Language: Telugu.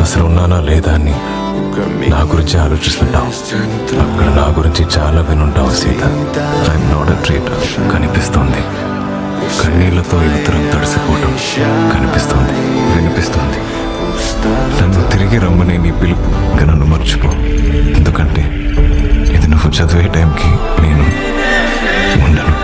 అసలు ఉన్నానా లేదా అని నా గురించి ఆలోచిస్తుంటావు. అక్కడ నా గురించి చాలా వినుంటావు Sita. I'm not a traitor. కనిపిస్తోంది. కన్నీళ్లతో ఈ ఉత్తరం తడిసిపోవటం కనిపిస్తోంది, వినిపిస్తోంది. నన్ను తిరిగి రమ్మనే నీ పిలుపు ఇంకా నన్ను మర్చిపో. ఎందుకంటే ఇది నువ్వు చదివే టైంకి నేను ఉండను.